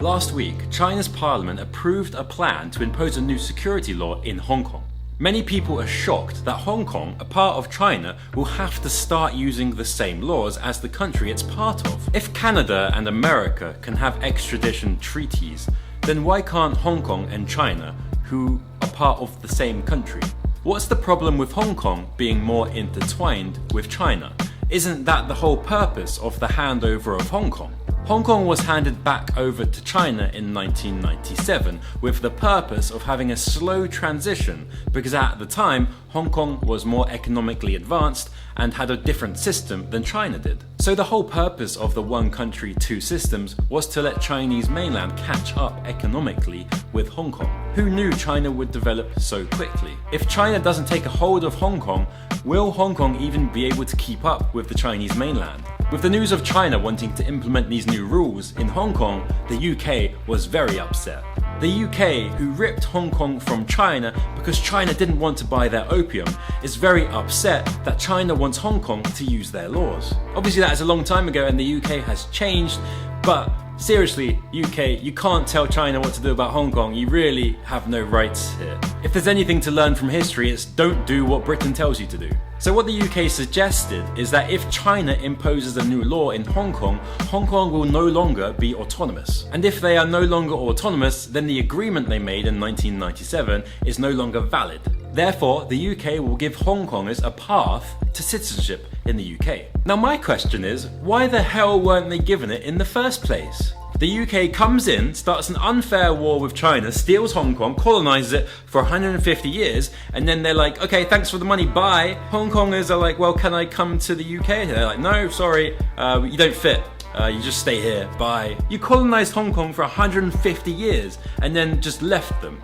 Last week, China's parliament approved a plan to impose a new security law in Hong Kong. Many people are shocked that Hong Kong, a part of China, will have to start using the same laws as the country it's part of. If Canada and America can have extradition treaties, then why can't Hong Kong and China, who are part of the same country? What's the problem with Hong Kong being more intertwined with China? Isn't that the whole purpose of the handover of Hong Kong? Hong Kong was handed back over to China in 1997 with the purpose of having a slow transition because at the time Hong Kong was more economically advanced and had a different system than China did. So the whole purpose of the one country, two systems was to let Chinese mainland catch up economically with Hong Kong. Who knew China would develop so quickly? If China doesn't take a hold of Hong Kong, will Hong Kong even be able to keep up with the Chinese mainland? With the news of China wanting to implement these new rules in Hong Kong, the UK was very upset. The UK, who ripped Hong Kong from China because China didn't want to buy their opium, is very upset that China wants Hong Kong to use their laws. Obviously that is a long time ago and the UK has changed, but seriously, UK, you can't tell China what to do about Hong Kong. You really have no rights here. If there's anything to learn from history, it's don't do what Britain tells you to do. So what the UK suggested is that if China imposes a new law in Hong Kong will no longer be autonomous. And if they are no longer autonomous, then the agreement they made in 1997 is no longer valid. Therefore, the UK will give Hong Kongers a path to citizenship in the UK. Now my question is, why the hell weren't they given it in the first place? The UK comes in, starts an unfair war with China, steals Hong Kong, colonizes it for 150 years, and then they're like, okay, thanks for the money, bye. Hong Kongers are like, well, can I come to the UK? And they're like, no, sorry, you don't fit. You just stay here, bye. You colonized Hong Kong for 150 years and then just left them.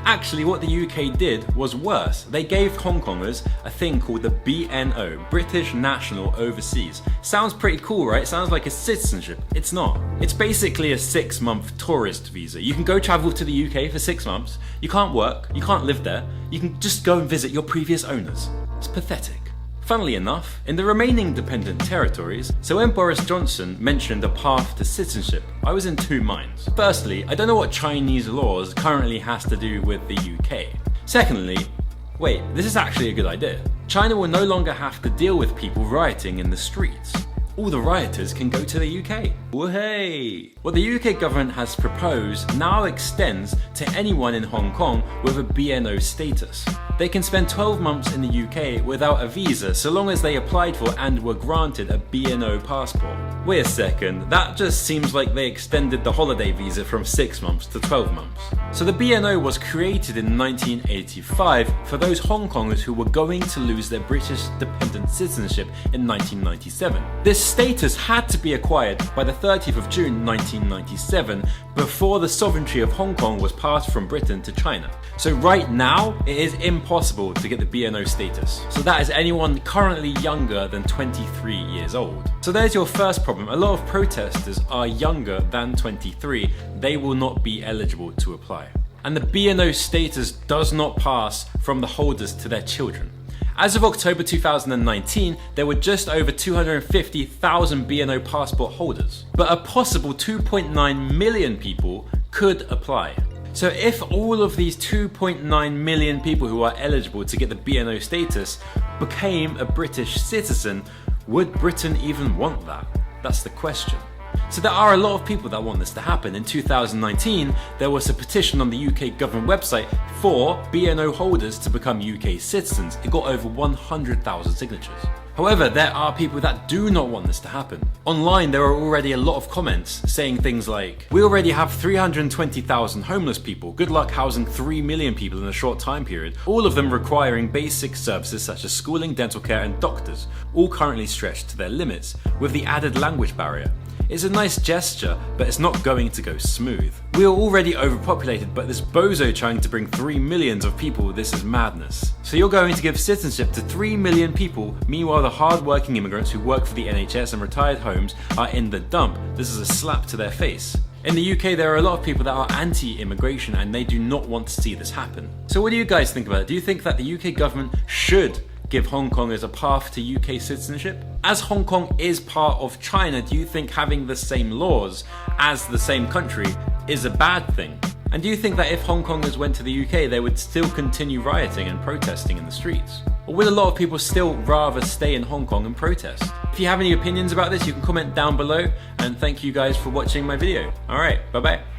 Actually, what the UK did was worse. They gave Hong Kongers a thing called the BNO, British National Overseas. Sounds pretty cool, right? Sounds like a citizenship. It's not. It's basically a 6-month tourist visa. You can go travel to the UK for 6 months. You can't work, you can't live there. You can just go and visit your previous owners. It's pathetic. Funnily enough, in the remaining dependent territories, so when Boris Johnson mentioned a path to citizenship, I was in two minds. Firstly, I don't know what Chinese laws currently has to do with the UK. Secondly, wait, this is actually a good idea. China will no longer have to deal with people rioting in the streets. All the rioters can go to the UK. Woohey! What the UK government has proposed now extends to anyone in Hong Kong with a BNO status. They can spend 12 months in the UK without a visa so long as they applied for and were granted a BNO passport. Wait a second, that just seems like they extended the holiday visa from 6 months to 12 months. So the BNO was created in 1985 for those Hong Kongers who were going to lose their British dependent citizenship in 1997. This status had to be acquired by the 30th of June 1997 before the sovereignty of Hong Kong was passed from Britain to China. So right now, it is impossible to get the BNO status. So that is anyone currently younger than 23 years old. So there's your first problem. A lot of protesters are younger than 23. They will not be eligible to apply. And the BNO status does not pass from the holders to their children. As of October 2019, there were just over 250,000 BNO passport holders, but a possible 2.9 million people could apply. So if all of these 2.9 million people who are eligible to get the BNO status became a British citizen, would Britain even want that? That's the question. So there are a lot of people that want this to happen. In 2019, there was a petition on the UK government website for BNO holders to become UK citizens. It got over 100,000 signatures. However, there are people that do not want this to happen. Online, there are already a lot of comments saying things like, we already have 320,000 homeless people. Good luck housing 3 million people in a short time period, all of them requiring basic services such as schooling, dental care and doctors, all currently stretched to their limits, with the added language barrier. It's a nice gesture, but it's not going to go smooth. We are already overpopulated, but this bozo trying to bring 3 million of people, this is madness. So you're going to give citizenship to 3 million people, meanwhile the hard-working immigrants who work for the NHS and retired homes are in the dump. This is a slap to their face. In the UK, there are a lot of people that are anti-immigration and they do not want to see this happen. So what do you guys think about it? Do you think that the UK government should give Hong Kongers a path to UK citizenship? As Hong Kong is part of China, do you think having the same laws as the same country is a bad thing? And do you think that if Hong Kongers went to the UK, they would still continue rioting and protesting in the streets? Or would a lot of people still rather stay in Hong Kong and protest? If you have any opinions about this, you can comment down below, and thank you guys for watching my video. Alright, bye bye.